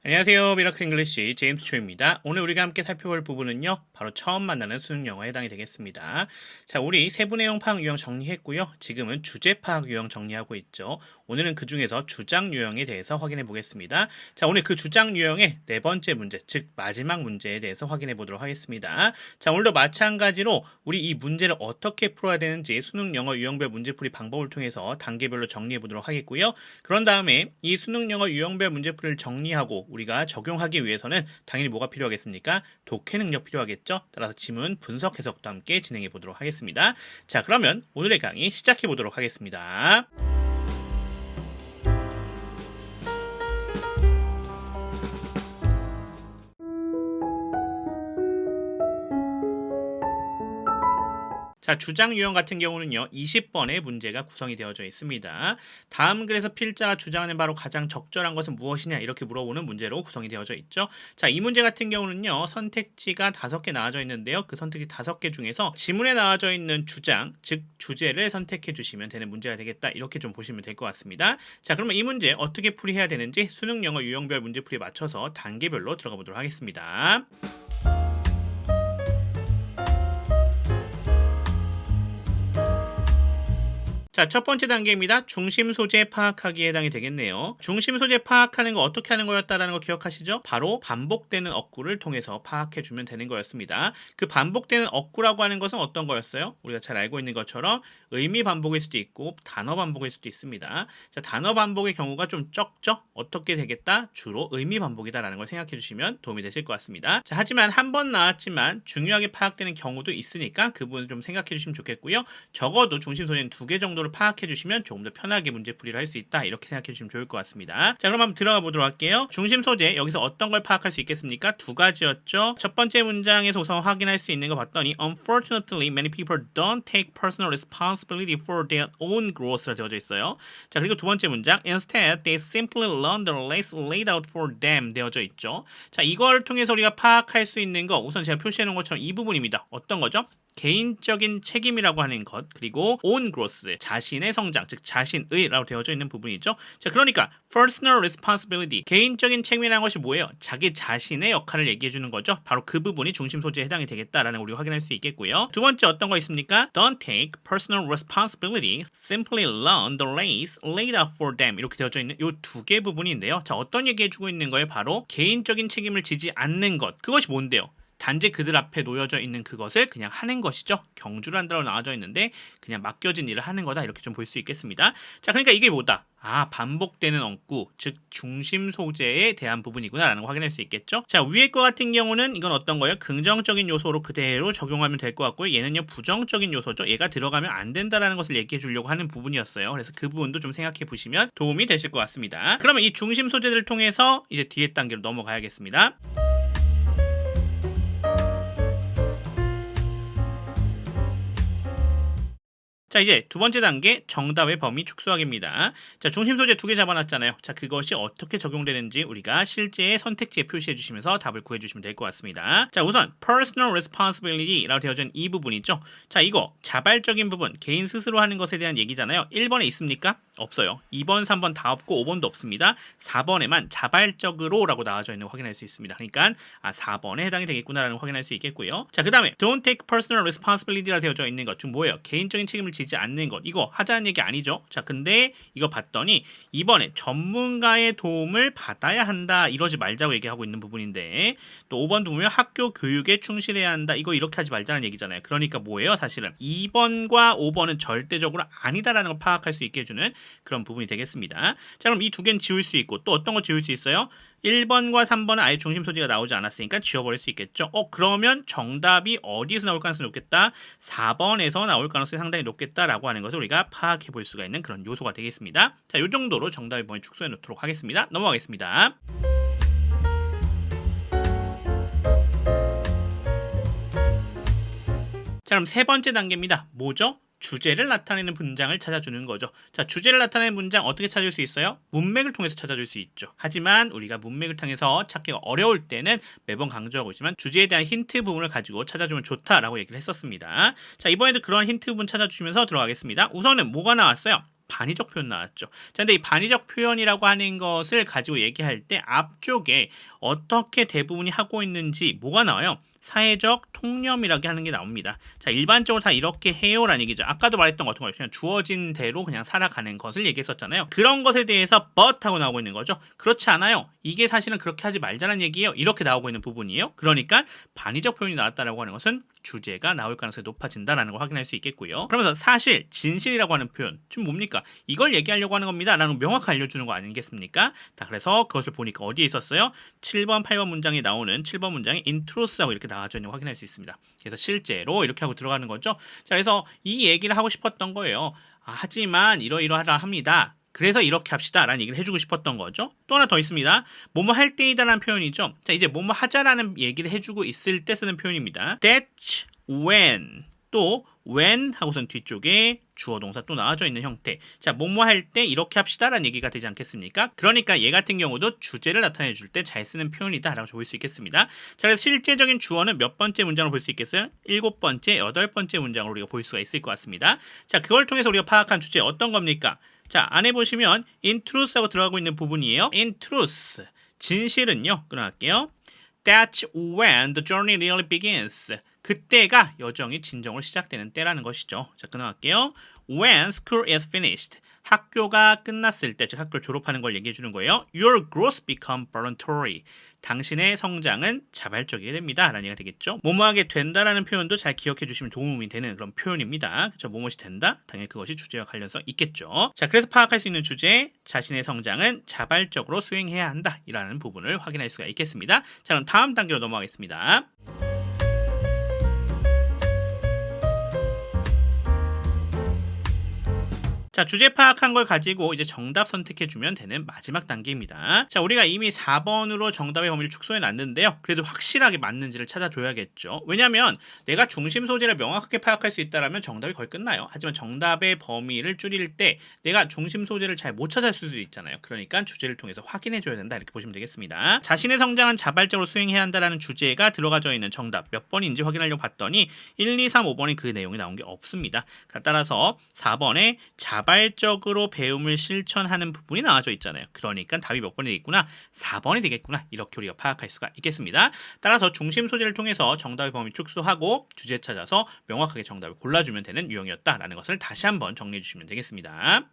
안녕하세요. 미러클 잉글리시 제임스 초입니다. 오늘 우리가 함께 살펴볼 부분은요. 바로 처음 만나는 수능 영어에 해당이 되겠습니다. 자, 우리 세부 내용 파악 유형 정리했고요. 지금은 주제 파악 유형 정리하고 있죠. 오늘은 그 중에서 주장 유형에 대해서 확인해 보겠습니다. 자, 오늘 그 주장 유형의 네 번째 문제, 즉 마지막 문제에 대해서 확인해 보도록 하겠습니다. 자, 오늘도 마찬가지로 우리 이 문제를 어떻게 풀어야 되는지 수능 영어 유형별 문제풀이 방법을 통해서 단계별로 정리해 보도록 하겠고요. 그런 다음에 이 수능 영어 유형별 문제풀이를 정리하고 우리가 적용하기 위해서는 당연히 뭐가 필요하겠습니까? 독해 능력 필요하겠죠? 따라서 지문 분석 해석도 함께 진행해 보도록 하겠습니다. 자, 그러면 오늘의 강의 시작해 보도록 하겠습니다. 자, 주장 유형 같은 경우는요, 20번의 문제가 구성이 되어져 있습니다. 다음 글에서 필자가 주장하는 바로 가장 적절한 것은 무엇이냐 이렇게 물어보는 문제로 구성이 되어져 있죠. 자, 이 문제 같은 경우는요, 선택지가 5개 나와져 있는데요. 그 선택지 5개 중에서 지문에 나와져 있는 주장, 즉 주제를 선택해 주시면 되는 문제가 되겠다. 이렇게 좀 보시면 될 것 같습니다. 자, 그러면 이 문제 어떻게 풀이해야 되는지 수능 영어 유형별 문제풀이에 맞춰서 단계별로 들어가 보도록 하겠습니다. 자, 첫 번째 단계입니다. 중심 소재 파악하기에 해당이 되겠네요. 중심 소재 파악하는 거 어떻게 하는 거였다라는 거 기억하시죠? 바로 반복되는 어구를 통해서 파악해 주면 되는 거였습니다. 그 반복되는 어구라고 하는 것은 어떤 거였어요? 우리가 잘 알고 있는 것처럼 의미 반복일 수도 있고 단어 반복일 수도 있습니다. 자, 단어 반복의 경우가 좀 적죠? 어떻게 되겠다? 주로 의미 반복이다라는 걸 생각해 주시면 도움이 되실 것 같습니다. 자, 하지만 한 번 나왔지만 중요하게 파악되는 경우도 있으니까 그 부분을 좀 생각해 주시면 좋겠고요. 적어도 중심 소재는 2개 정도를 파악해 주시면 조금 더 편하게 문제풀이를 할 수 있다. 이렇게 생각해 주시면 좋을 것 같습니다. 자, 그럼 한번 들어가 보도록 할게요. 중심 소재, 여기서 어떤 걸 파악할 수 있겠습니까? 2가지였죠. 첫 번째 문장에서 우선 확인할 수 있는 거 봤더니 Unfortunately, many people don't take personal responsibility for their own growth라 되어져 있어요. 자, 그리고 두 번째 문장 Instead, they simply learn the race laid out for them 되어져 있죠. 자, 이걸 통해서 우리가 파악할 수 있는 거 우선 제가 표시해 놓은 것처럼 이 부분입니다. 어떤 거죠? 개인적인 책임이라고 하는 것, 그리고 own growth, 자신의 성장, 즉 자신의라고 되어져 있는 부분이죠. 자, 그러니까 personal responsibility, 개인적인 책임이라는 것이 뭐예요? 자기 자신의 역할을 얘기해 주는 거죠. 바로 그 부분이 중심 소재에 해당이 되겠다라는 걸 우리가 확인할 수 있겠고요. 두 번째 어떤 거 있습니까? Don't take personal responsibility, simply learn the race laid out for them 이렇게 되어져 있는 이 2개 부분인데요. 자, 어떤 얘기해 주고 있는 거예요? 바로 개인적인 책임을 지지 않는 것. 그것이 뭔데요? 단지 그들 앞에 놓여져 있는 그것을 그냥 하는 것이죠. 경주를 한다고 나와져 있는데 그냥 맡겨진 일을 하는 거다. 이렇게 좀 볼 수 있겠습니다. 자, 그러니까 이게 뭐다? 반복되는 어구, 즉 중심 소재에 대한 부분이구나 라는 거 확인할 수 있겠죠. 자, 위에 거 같은 경우는 이건 어떤 거예요? 긍정적인 요소로 그대로 적용하면 될 것 같고요. 얘는요, 부정적인 요소죠. 얘가 들어가면 안 된다라는 것을 얘기해 주려고 하는 부분이었어요. 그래서 그 부분도 좀 생각해 보시면 도움이 되실 것 같습니다. 그러면 이 중심 소재들을 통해서 이제 뒤에 단계로 넘어가야겠습니다. 자, 이제 두 번째 단계 정답의 범위 축소하기입니다. 자, 중심 소재 2개 잡아놨잖아요. 자, 그것이 어떻게 적용되는지 우리가 실제의 선택지에 표시해 주시면서 답을 구해 주시면 될 것 같습니다. 자, 우선 personal responsibility라고 되어진 이 부분이죠. 자, 이거 자발적인 부분, 개인 스스로 하는 것에 대한 얘기잖아요. 1번에 있습니까? 없어요. 2번, 3번 다 없고 5번도 없습니다. 4번에만 자발적으로 라고 나와져 있는 거 확인할 수 있습니다. 그러니까 4번에 해당이 되겠구나라는 거 확인할 수 있겠고요. 자, 그 다음에 don't take personal responsibility라 되어져 있는 것 중 뭐예요? 개인적인 책임을 지지 않는 것. 이거 하자는 얘기 아니죠. 자, 근데 이거 봤더니 이번에 전문가의 도움을 받아야 한다. 이러지 말자고 얘기하고 있는 부분인데 또 5번도 보면 학교 교육에 충실해야 한다. 이거 이렇게 하지 말자는 얘기잖아요. 그러니까 뭐예요? 사실은 2번과 5번은 절대적으로 아니다라는 걸 파악할 수 있게 해주는 그런 부분이 되겠습니다. 자, 그럼 이 2개는 지울 수 있고 또 어떤 거 지울 수 있어요? 1번과 3번은 아예 중심 소재가 나오지 않았으니까 지워버릴 수 있겠죠. 그러면 정답이 어디에서 나올 가능성이 높겠다? 4번에서 나올 가능성이 상당히 높겠다라고 하는 것을 우리가 파악해 볼 수가 있는 그런 요소가 되겠습니다. 자, 이 정도로 정답의 범위 축소해 놓도록 하겠습니다. 넘어가겠습니다. 자, 그럼 세 번째 단계입니다. 뭐죠? 주제를 나타내는 문장을 찾아주는 거죠. 자, 주제를 나타내는 문장 어떻게 찾을 수 있어요? 문맥을 통해서 찾아줄 수 있죠. 하지만 우리가 문맥을 통해서 찾기가 어려울 때는 매번 강조하고 있지만 주제에 대한 힌트 부분을 가지고 찾아주면 좋다라고 얘기를 했었습니다. 자, 이번에도 그런 힌트 부분 찾아주시면서 들어가겠습니다. 우선은 뭐가 나왔어요? 반의적 표현 나왔죠. 자, 근데 이 반의적 표현이라고 하는 것을 가지고 얘기할 때 앞쪽에 어떻게 대부분이 하고 있는지 뭐가 나와요? 사회적 통념이라고 하는 게 나옵니다. 자, 일반적으로 다 이렇게 해요라는 얘기죠. 아까도 말했던 것 같은 거 그냥 주어진 대로 그냥 살아가는 것을 얘기했었잖아요. 그런 것에 대해서 but 하고 나오고 있는 거죠. 그렇지 않아요. 이게 사실은 그렇게 하지 말자는 얘기예요. 이렇게 나오고 있는 부분이에요. 그러니까 반의적 표현이 나왔다라고 하는 것은 주제가 나올 가능성이 높아진다라는 걸 확인할 수 있겠고요. 그러면서 사실, 진실이라고 하는 표현 지금 뭡니까? 이걸 얘기하려고 하는 겁니다 라는 명확하게 알려주는 거 아니겠습니까? 자, 그래서 그것을 보니까 어디에 있었어요? 7번, 8번 문장에 나오는 7번 문장에 in truth하고 이렇게 나와져 있는 거 확인할 수 있습니다. 그래서 실제로 이렇게 하고 들어가는 거죠. 자, 그래서 이 얘기를 하고 싶었던 거예요. 하지만 이러이러하라 합니다. 그래서 이렇게 합시다 라는 얘기를 해주고 싶었던 거죠. 또 하나 더 있습니다. 뭐뭐 할 때이다 라는 표현이죠. 자, 이제 뭐뭐 하자라는 얘기를 해주고 있을 때 쓰는 표현입니다. That's when. 또 when 하고선 뒤쪽에 주어 동사 또 나와져 있는 형태. 자, 뭐뭐 할 때 이렇게 합시다 라는 얘기가 되지 않겠습니까? 그러니까 얘 같은 경우도 주제를 나타내 줄 때 잘 쓰는 표현이다 라고 볼 수 있겠습니다. 자, 그래서 실제적인 주어는 몇 번째 문장으로 볼 수 있겠어요? 7번째, 8번째 문장으로 우리가 볼 수가 있을 것 같습니다. 자, 그걸 통해서 우리가 파악한 주제 어떤 겁니까? 자, 안에 보시면 in truth 하고 들어가고 있는 부분이에요. in truth. 진실은요. 끊어갈게요. That's when the journey really begins. 그때가 여정이 진정으로 시작되는 때라는 것이죠. 자, 끊어갈게요. When school is finished. 학교가 끝났을 때, 즉 학교를 졸업하는 걸 얘기해 주는 거예요. Your growth become voluntary. 당신의 성장은 자발적이게 됩니다 라는 얘기가 되겠죠. 뭐뭐하게 된다라는 표현도 잘 기억해 주시면 도움이 되는 그런 표현입니다. 그렇죠? 뭐뭐이 된다? 당연히 그것이 주제와 관련성 있겠죠. 자, 그래서 파악할 수 있는 주제, 자신의 성장은 자발적으로 수행해야 한다 이라는 부분을 확인할 수가 있겠습니다. 자, 그럼 다음 단계로 넘어가겠습니다. 자, 주제 파악한 걸 가지고 이제 정답 선택해주면 되는 마지막 단계입니다. 자, 우리가 이미 4번으로 정답의 범위를 축소해 놨는데요. 그래도 확실하게 맞는지를 찾아줘야겠죠. 왜냐하면 내가 중심 소재를 명확하게 파악할 수 있다면 정답이 거의 끝나요. 하지만 정답의 범위를 줄일 때 내가 중심 소재를 잘 못 찾았을 수도 있잖아요. 그러니까 주제를 통해서 확인해줘야 된다 이렇게 보시면 되겠습니다. 자신의 성장은 자발적으로 수행해야 한다는 주제가 들어가져 있는 정답 몇 번인지 확인하려고 봤더니 1, 2, 3, 5번에 그 내용이 나온 게 없습니다. 따라서 4번에 자발적으로 배움을 실천하는 부분이 나와져 있잖아요. 그러니까 답이 몇 번이 되겠구나? 4번이 되겠구나. 이렇게 우리가 파악할 수가 있겠습니다. 따라서 중심 소재를 통해서 정답의 범위 축소하고 주제 찾아서 명확하게 정답을 골라주면 되는 유형이었다라는 것을 다시 한번 정리해 주시면 되겠습니다.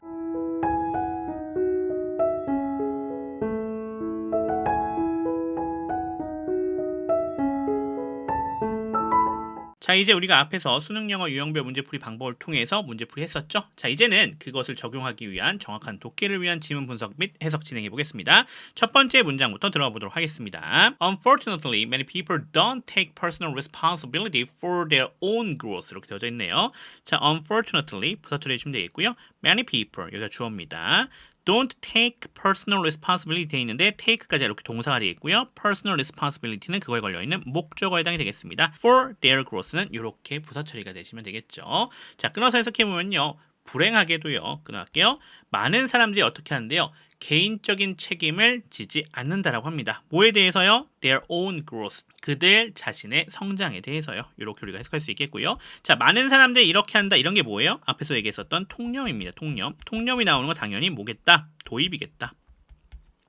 자, 이제 우리가 앞에서 수능 영어 유형별 문제풀이 방법을 통해서 문제풀이 했었죠? 자, 이제는 그것을 적용하기 위한 정확한 독해를 위한 지문 분석 및 해석 진행해 보겠습니다. 첫 번째 문장부터 들어가 보도록 하겠습니다. Unfortunately, many people don't take personal responsibility for their own growth. 이렇게 되어져 있네요. 자, unfortunately 부사 처리해 주시면 되겠고요. Many people, 여기가 주어입니다. Don't take personal responsibility 되어 있는데 take까지 이렇게 동사가 되겠고요. Personal responsibility는 그거에 걸려있는 목적어에 해당이 되겠습니다. For their growth는 이렇게 부사 처리가 되시면 되겠죠. 자, 끊어서 해석해보면요. 불행하게도요. 끊어갈게요. 많은 사람들이 어떻게 하는데요. 개인적인 책임을 지지 않는다라고 합니다. 뭐에 대해서요? Their own growth. 그들 자신의 성장에 대해서요. 이렇게 우리가 해석할 수 있겠고요. 자, 많은 사람들이 이렇게 한다. 이런 게 뭐예요? 앞에서 얘기했었던 통념입니다. 통념. 통념이 나오는 건 당연히 뭐겠다? 도입이겠다.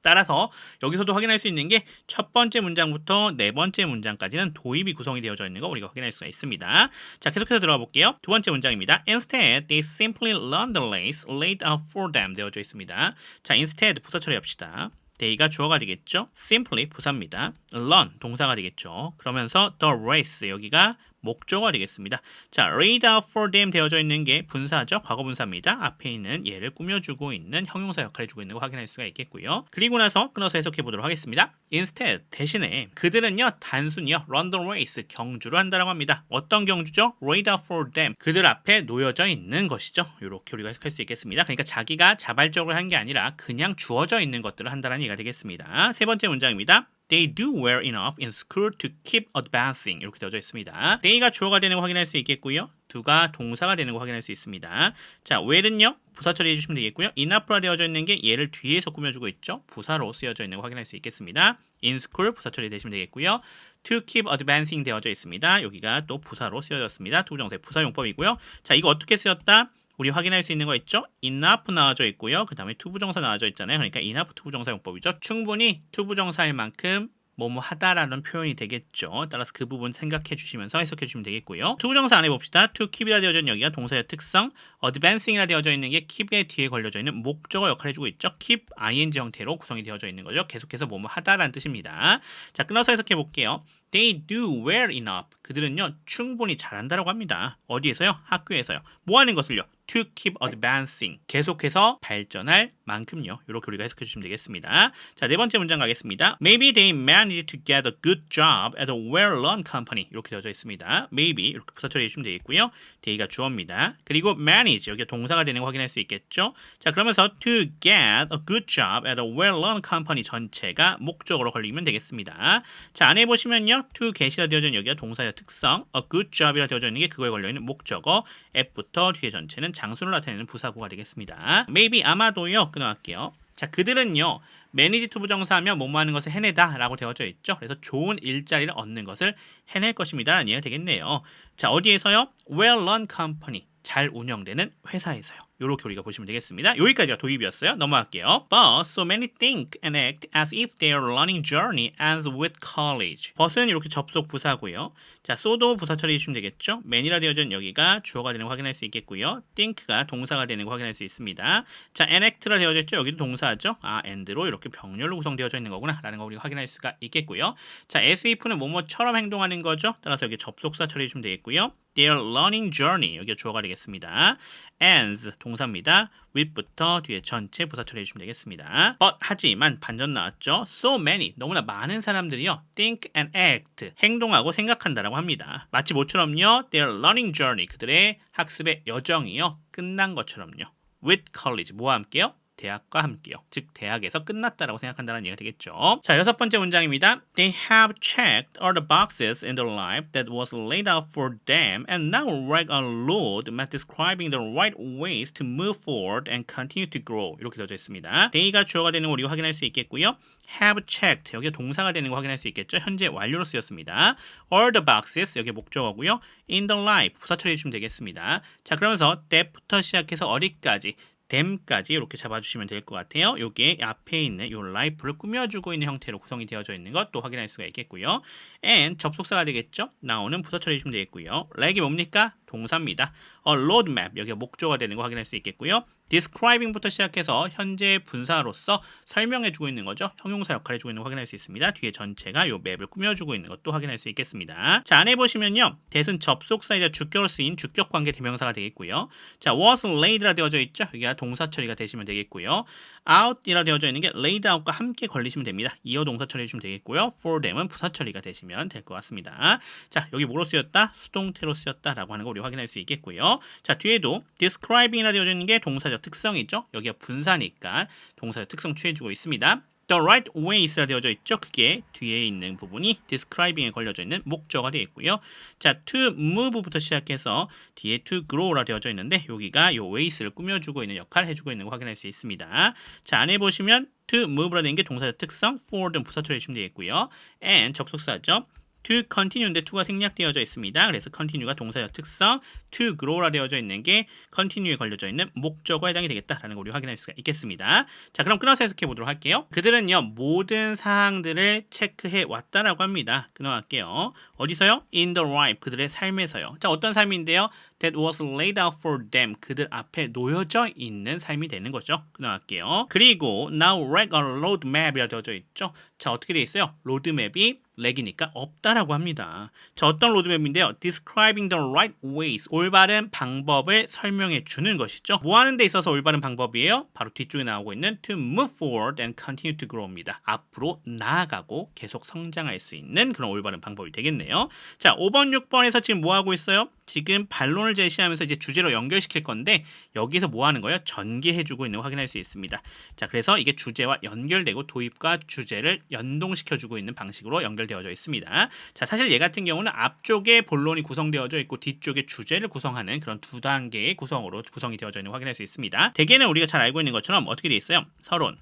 따라서 여기서도 확인할 수 있는 게 첫 번째 문장부터 네 번째 문장까지는 도입이 구성이 되어져 있는 거 우리가 확인할 수가 있습니다. 자, 계속해서 들어가 볼게요. 두 번째 문장입니다. Instead, they simply learn the lessons laid out for them 되어져 있습니다. 자, instead 부사 처리합시다. they가 주어가 되겠죠. simply 부사입니다. learn 동사가 되겠죠. 그러면서 the race 여기가 목적어가 되겠습니다. 자, laid out for them 되어져 있는 게 분사죠. 과거 분사입니다. 앞에 있는 얘를 꾸며주고 있는 형용사 역할을 해주고 있는 거 확인할 수가 있겠고요. 그리고 나서 끊어서 해석해 보도록 하겠습니다. Instead, 대신에 그들은요 단순히요 run the race 경주를 한다라고 합니다. 어떤 경주죠? laid out for them 그들 앞에 놓여져 있는 것이죠. 이렇게 우리가 해석할 수 있겠습니다. 그러니까 자기가 자발적으로 한 게 아니라 그냥 주어져 있는 것들을 한다는 얘기가 되겠습니다. 세 번째 문장입니다. They do well enough in school to keep advancing 이렇게 되어져 있습니다. they가 주어가 되는 거 확인할 수 있겠고요. do가 동사가 되는 거 확인할 수 있습니다. 자, well은요 부사 처리해 주시면 되겠고요. enough라 되어져 있는 게 얘를 뒤에서 꾸며주고 있죠. 부사로 쓰여져 있는 거 확인할 수 있겠습니다. in school 부사 처리 되시면 되겠고요. to keep advancing 되어져 있습니다. 여기가 또 부사로 쓰여졌습니다. 투부정사 부사 용법이고요. 자, 이거 어떻게 쓰였다? 우리 확인할 수 있는 거 있죠? enough 나와져 있고요. 그 다음에 투부정사 나와져 있잖아요. 그러니까 enough 투부정사 용법이죠. 충분히 투부정사일 만큼 뭐뭐 하다라는 표현이 되겠죠. 따라서 그 부분 생각해 주시면서 해석해 주시면 되겠고요. 투부정사 안에 봅시다. to keep이라 되어져 있는 여기가 동사의 특성, advancing이라 되어져 있는 게 keep의 뒤에 걸려져 있는 목적어 역할을 해주고 있죠. keep ing 형태로 구성이 되어져 있는 거죠. 계속해서 뭐뭐 하다라는 뜻입니다. 자, 끊어서 해석해 볼게요. They do well enough. 그들은요 충분히 잘한다라고 합니다. 어디에서요? 학교에서요. 뭐 하는 것을요? To keep advancing. 계속해서 발전할 만큼요. 이렇게 우리가 해석해 주시면 되겠습니다. 자, 네 번째 문장 가겠습니다. Maybe they managed to get a good job at a well-run company. 이렇게 되어져 있습니다. Maybe 이렇게 부사 처리해 주시면 되겠고요. they가 주어입니다. 그리고 manage 여기가 동사가 되는 거 확인할 수 있겠죠. 자, 그러면서 to get a good job at a well-run company 전체가 목적으로 걸리면 되겠습니다. 자, 안에 보시면요. to get이라 되어져 있는 여기가 동사의 특성, a good job이라 되어져 있는 게 그거에 걸려있는 목적어, F부터 뒤에 전체는 장소를 나타내는 부사구가 되겠습니다. Maybe 아마도요. 끊어갈게요. 자, 그들은요. manage to 부정사하면 뭐뭐 하는 것을 해내다 라고 되어져 있죠. 그래서 좋은 일자리를 얻는 것을 해낼 것입니다 라는 이해가 되겠네요. 자, 어디에서요? well-run company. 잘 운영되는 회사에서요. 요렇게 우리가 보시면 되겠습니다. 여기까지가 도입이었어요. 넘어갈게요. But so many think and act as if their learning journey ends with college. but은 이렇게 접속 부사고요. 자, so도 부사 처리해 주시면 되겠죠. man이라 되어져 있는 여기가 주어가 되는 거 확인할 수 있겠고요. think가 동사가 되는 거 확인할 수 있습니다. 자, and act라 되어져 있죠. 여기도 동사죠. and로 이렇게 병렬로 구성되어져 있는 거구나 라는 거 우리가 확인할 수가 있겠고요. 자, as if는 뭐뭐처럼 행동하는 거죠. 따라서 여기 접속사 처리해 주시면 되겠고요. Their learning journey 여기가 주어가 되겠습니다. ends 동사입니다. with부터 뒤에 전체 부사 처리해 주시면 되겠습니다. But 하지만 반전 나왔죠. So many 너무나 많은 사람들이요. think and act 행동하고 생각한다라고 합니다. 마치 모처럼요. Their learning journey 그들의 학습의 여정이요. 끝난 것처럼요. with college 뭐와 함께요? 대학과 함께요. 즉 대학에서 끝났다라고 생각한다는 얘기가 되겠죠. 자, 여섯 번째 문장입니다. They have checked all the boxes in their life that was laid out for them and now write a road map describing the right ways to move forward and continue to grow. 이렇게 되어져 있습니다. they가 주어가 되는 거 우리가 확인할 수 있겠고요. have checked 여기가 동사가 되는 거 확인할 수 있겠죠. 현재 완료로 쓰였습니다. all the boxes 여기 목적어고요. in the life 부사 처리해 주시면 되겠습니다. 자, 그러면서 that부터 시작해서 어디까지 them까지 이렇게 잡아주시면 될 것 같아요. 요게 앞에 있는 요 life를 꾸며주고 있는 형태로 구성이 되어져 있는 것도 확인할 수가 있겠고요. and 접속사가 되겠죠. 나오는 부사 처리해 주시면 되겠고요. like이 뭡니까? 동사입니다. a roadmap 여기가 목조가 되는 거 확인할 수 있겠고요. describing부터 시작해서 현재 분사로서 설명해주고 있는 거죠. 형용사 역할을 해주고 있는 거 확인할 수 있습니다. 뒤에 전체가 요 맵을 꾸며주고 있는 것도 확인할 수 있겠습니다. 자, 안에 보시면요. that은 접속사이자 주격으로 쓰인 주격관계 대명사가 되겠고요. 자, was laid라 되어져 있죠. 여기가 동사 처리가 되시면 되겠고요. out이라 되어져 있는 게 laid out과 함께 걸리시면 됩니다. 이어 동사 처리해 주시면 되겠고요. for them은 부사 처리가 되시면 될 것 같습니다. 자, 여기 뭐로 쓰였다? 수동태로 쓰였다라고 하는 거 우리 확인할 수 있겠고요. 자, 뒤에도 describing이라 되어져 있는 게 동사적 특성이죠. 여기가 분사니까 동사적 특성 취해주고 있습니다. The right ways라 되어져 있죠. 그게 뒤에 있는 부분이 describing에 걸려져 있는 목적어가 되겠고요. 자, to move부터 시작해서 뒤에 to grow라 되어져 있는데 여기가 요 ways를 꾸며주고 있는 역할을 해주고 있는 거 확인할 수 있습니다. 자, 안에 보시면 to move라 되는 게 동사적 특성, forward는 부사 처리해 주시면 되겠고요. and 접속사죠. to continue인데 to가 생략되어져 있습니다. 그래서 continue가 동사적 특성, to grow라 되어져 있는 게 continue에 걸려져 있는 목적어에 해당이 되겠다라는 걸 우리 확인할 수가 있겠습니다. 자, 그럼 끊어서 해석해 보도록 할게요. 그들은요 모든 사항들을 체크해 왔다라고 합니다. 끊어갈게요. 어디서요? In the life 그들의 삶에서요. 자, 어떤 삶인데요? That was laid out for them 그들 앞에 놓여져 있는 삶이 되는 거죠. 끊어갈게요. 그리고 now write a roadmap이라 되어져 있죠. 자, 어떻게 돼 있어요? 로드맵이 렉이니까 없다라고 합니다. 자, 어떤 로드맵인데요? Describing the right ways 올바른 방법을 설명해 주는 것이죠. 뭐 하는 데 있어서 올바른 방법이에요? 바로 뒤쪽에 나오고 있는 to move forward and continue to grow입니다. 앞으로 나아가고 계속 성장할 수 있는 그런 올바른 방법이 되겠네요. 자, 5번, 6번에서 지금 뭐 하고 있어요? 지금 반론을 제시하면서 이제 주제로 연결시킬 건데 여기서 뭐 하는 거예요? 전개해주고 있는 거 확인할 수 있습니다. 자, 그래서 이게 주제와 연결되고 도입과 주제를 연동시켜주고 있는 방식으로 연결되어져 있습니다. 자, 사실 얘 같은 경우는 앞쪽에 본론이 구성되어져 있고 뒤쪽에 주제를 구성하는 그런 두 단계의 구성으로 구성이 되어져 있는 거 확인할 수 있습니다. 대개는 우리가 잘 알고 있는 것처럼 어떻게 돼 있어요? 서론,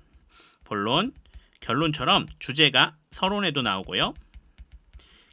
본론, 결론처럼 주제가 서론에도 나오고요.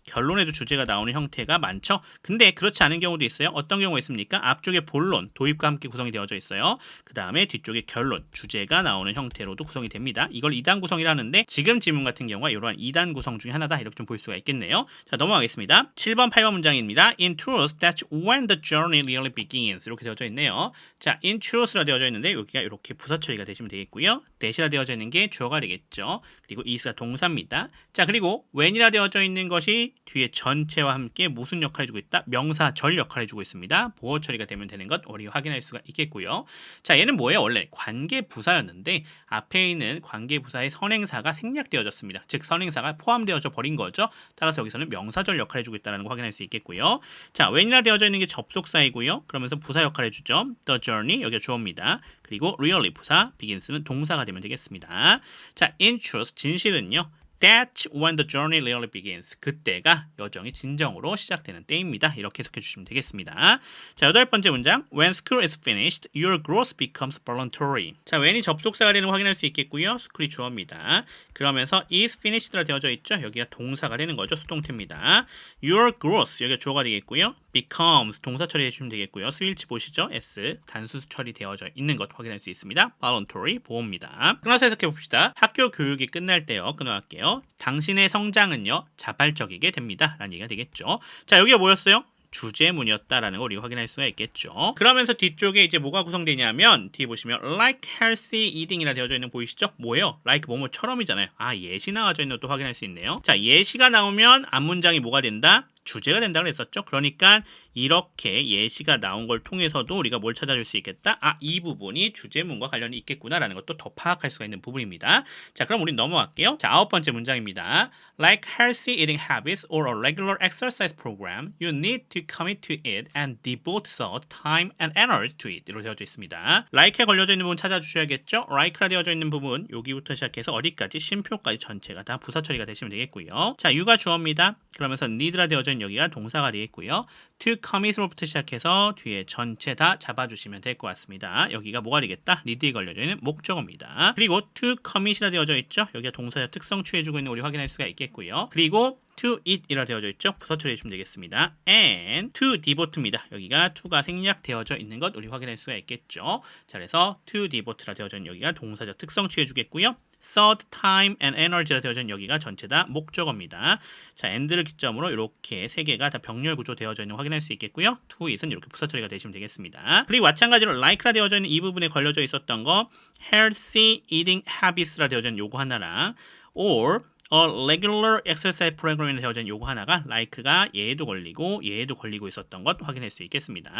결론에도 주제가 나오는 형태가 많죠. 근데 그렇지 않은 경우도 있어요. 어떤 경우가 있습니까? 앞쪽에 본론, 도입과 함께 구성이 되어져 있어요. 그 다음에 뒤쪽에 결론, 주제가 나오는 형태로도 구성이 됩니다. 이걸 2단 구성이라는데 지금 질문 같은 경우가 이러한 2단 구성 중에 하나다. 이렇게 좀 볼 수가 있겠네요. 자, 넘어가겠습니다. 7번, 8번 문장입니다. In truth, that's when the journey really begins. 이렇게 되어져 있네요. 자, in truth라 되어져 있는데 여기가 이렇게 부사 처리가 되시면 되겠고요. that이라 되어져 있는 게 주어가 되겠죠. 그리고 is가 동사입니다. 자, 그리고 when이라 되어져 있는 것이 뒤에 전체와 함께 무슨 역할을 해주고 있다? 명사절 역할을 해주고 있습니다. 보호 처리가 되면 되는 것 우리 확인할 수가 있겠고요. 자, 얘는 뭐예요? 원래 관계부사였는데 앞에 있는 관계부사의 선행사가 생략되어졌습니다. 즉 선행사가 포함되어져 버린 거죠. 따라서 여기서는 명사절 역할을 해주고 있다는 거 확인할 수 있겠고요. 자, when이라 되어져 있는 게 접속사이고요. 그러면서 부사 역할을 해주죠. The journey, 여기가 주어입니다. 그리고 really 부사, begins는 동사가 되면 되겠습니다. 자, in truth, 진실은요. That's when the journey really begins. 그때가 여정이 진정으로 시작되는 때입니다. 이렇게 해석해 주시면 되겠습니다. 자, 8번째 문장. When school is finished, your growth becomes voluntary. 자, when이 접속사가 되는 거 확인할 수 있겠고요. school이 주어입니다. 그러면서 is finished라 되어져 있죠. 여기가 동사가 되는 거죠. 수동태입니다. Your growth, 여기가 주어가 되겠고요. becomes, 동사 처리해 주시면 되겠고요. 수일치 보시죠. s, 단수 처리되어져 있는 것 확인할 수 있습니다. voluntary, 보호입니다. 끊어서 해석해 봅시다. 학교 교육이 끝날 때요. 끊어갈게요. 당신의 성장은요 자발적이게 됩니다 라는 얘기가 되겠죠. 자, 여기가 뭐였어요? 주제문이었다라는 걸 우리가 확인할 수가 있겠죠. 그러면서 뒤쪽에 이제 뭐가 구성되냐면 뒤에 보시면 like healthy eating이라 되어져 있는 거 보이시죠? 뭐예요? like 뭐뭐처럼이잖아요. 아, 예시 나와져 있는 것도 확인할 수 있네요. 자, 예시가 나오면 앞문장이 뭐가 된다? 주제가 된다고 했었죠. 그러니까 이렇게 예시가 나온 걸 통해서도 우리가 뭘 찾아줄 수 있겠다? 아, 이 부분이 주제문과 관련이 있겠구나라는 것도 더 파악할 수가 있는 부분입니다. 자, 그럼 우리 넘어갈게요. 자, 9번째 문장입니다. Like healthy eating habits or a regular exercise program, you need to commit to it and devote thought, time, and energy to it. 이렇게 되어져 있습니다. like에 걸려져 있는 부분 찾아주셔야겠죠? like가 되어져 있는 부분 여기부터 시작해서 어디까지? 쉼표까지 전체가 다 부사 처리가 되시면 되겠고요. 자, you가 주어입니다. 그러면서 need라 되어져 있는 여기가 동사가 되겠고요. to commit로부터 시작해서 뒤에 전체 다 잡아주시면 될 것 같습니다. 여기가 뭐가 되겠다? need에 걸려져 있는 목적어입니다. 그리고 to commit이라 되어져 있죠. 여기가 동사의 특성 취해주고 있는 우리 확인할 수가 있겠고요. 그리고 to eat이라 되어져 있죠. 부사 처리해 주시면 되겠습니다. and to devote입니다. 여기가 to가 생략되어져 있는 것 우리 확인할 수가 있겠죠. 자, 그래서 to devote라 되어져 있는 여기가 동사적 특성 취해 주겠고요. thought, time, and energy라 되어져 있는 여기가 전체 다 목적어입니다. 자, and를 기점으로 이렇게 세 개가 다 병렬 구조 되어져 있는 거 확인할 수 있겠고요. to it은 이렇게 부사 처리가 되시면 되겠습니다. 그리고 마찬가지로 like라 되어져 있는 이 부분에 걸려져 있었던 거 healthy eating habits라 되어져 있는 요거 하나랑 or a regular exercise program이라 되어져 있는 요거 하나가 like가 얘에도 걸리고 얘에도 걸리고 있었던 것 확인할 수 있겠습니다.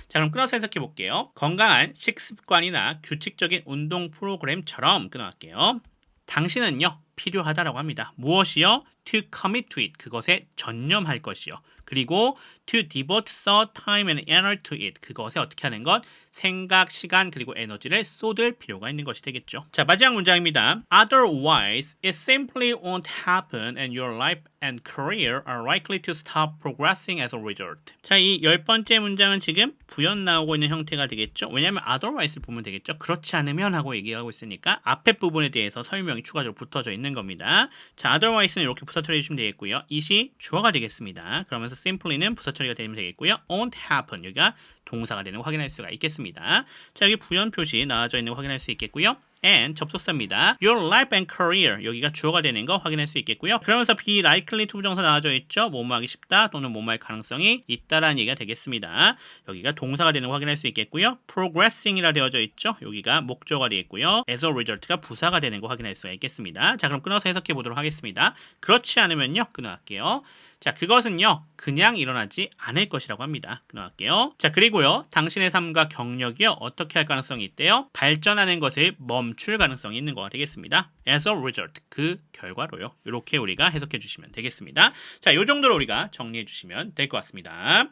자, 그럼 끊어서 해석해 볼게요. 건강한 식습관이나 규칙적인 운동 프로그램처럼 끊어갈게요. 당신은요 필요하다라고 합니다. 무엇이요? To commit to it, 그것에 전념할 것이요. 그리고 to devote thought, time and energy to it, 그것에 어떻게 하는 것? 생각, 시간 그리고 에너지를 쏟을 필요가 있는 것이 되겠죠. 자, 마지막 문장입니다. Otherwise, it simply won't happen and your life and career are likely to stop progressing as a result. 자, 이 10번째 문장은 지금 부연 나오고 있는 형태가 되겠죠. 왜냐하면 otherwise를 보면 되겠죠. 그렇지 않으면 하고 얘기하고 있으니까 앞에 부분에 대해서 설명이 추가적으로 붙어져 있는 겁니다. 자, otherwise는 이렇게 부사 처리해 주시면 되겠고요. it이 주어가 되겠습니다. 그러면서 simply는 부사 처리가 되면 되겠고요. won't happen, 여기가 동사가 되는 거 확인할 수가 있겠습니다. 자, 여기 부연 표시 나와져 있는 거 확인할 수 있겠고요. and 접속사입니다. Your life and career, 여기가 주어가 되는 거 확인할 수 있겠고요. 그러면서 be likely to 부정사 나와져 있죠. 뭐뭐하기 쉽다 또는 뭐뭐할 가능성이 있다라는 얘기가 되겠습니다. 여기가 동사가 되는 거 확인할 수 있겠고요. progressing이라 되어져 있죠. 여기가 목적어가 되겠고요. as a result가 부사가 되는 거 확인할 수가 있겠습니다. 자, 그럼 끊어서 해석해 보도록 하겠습니다. 그렇지 않으면요 끊어갈게요. 자, 그것은요 그냥 일어나지 않을 것이라고 합니다. 끊어갈게요. 자, 그리고요 당신의 삶과 경력이요 어떻게 할 가능성이 있대요? 발전하는 것을 멈출 가능성이 있는 거가 되겠습니다. as a result, 그 결과로요. 이렇게 우리가 해석해 주시면 되겠습니다. 자, 이 정도로 우리가 정리해 주시면 될 것 같습니다.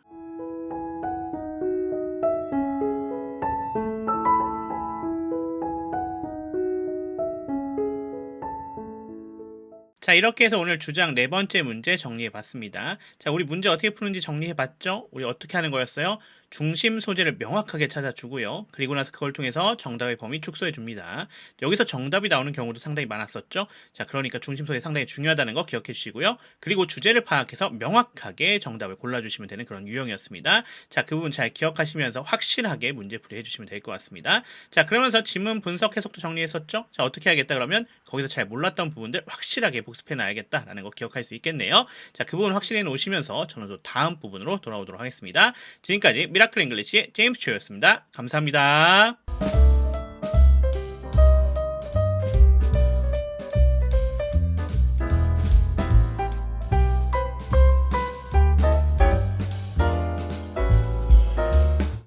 자, 이렇게 해서 오늘 주장 4번째 문제 정리해 봤습니다. 자, 우리 문제 어떻게 푸는지 정리해 봤죠? 우리 어떻게 하는 거였어요? 중심 소재를 명확하게 찾아주고요. 그리고 나서 그걸 통해서 정답의 범위 축소해 줍니다. 여기서 정답이 나오는 경우도 상당히 많았었죠. 자, 그러니까 중심 소재 상당히 중요하다는 거 기억해 주시고요. 그리고 주제를 파악해서 명확하게 정답을 골라주시면 되는 그런 유형이었습니다. 자, 그 부분 잘 기억하시면서 확실하게 문제 풀이해 주시면 될 것 같습니다. 자, 그러면서 지문 분석 해석도 정리했었죠. 자, 어떻게 하겠다 그러면 거기서 잘 몰랐던 부분들 확실하게 복습해 놔야겠다라는 거 기억할 수 있겠네요. 자, 그 부분 확실해 놓으시면서 저는 또 다음 부분으로 돌아오도록 하겠습니다. 지금까지 미라클 잉글리시의 제임스 초였습니다. 감사합니다.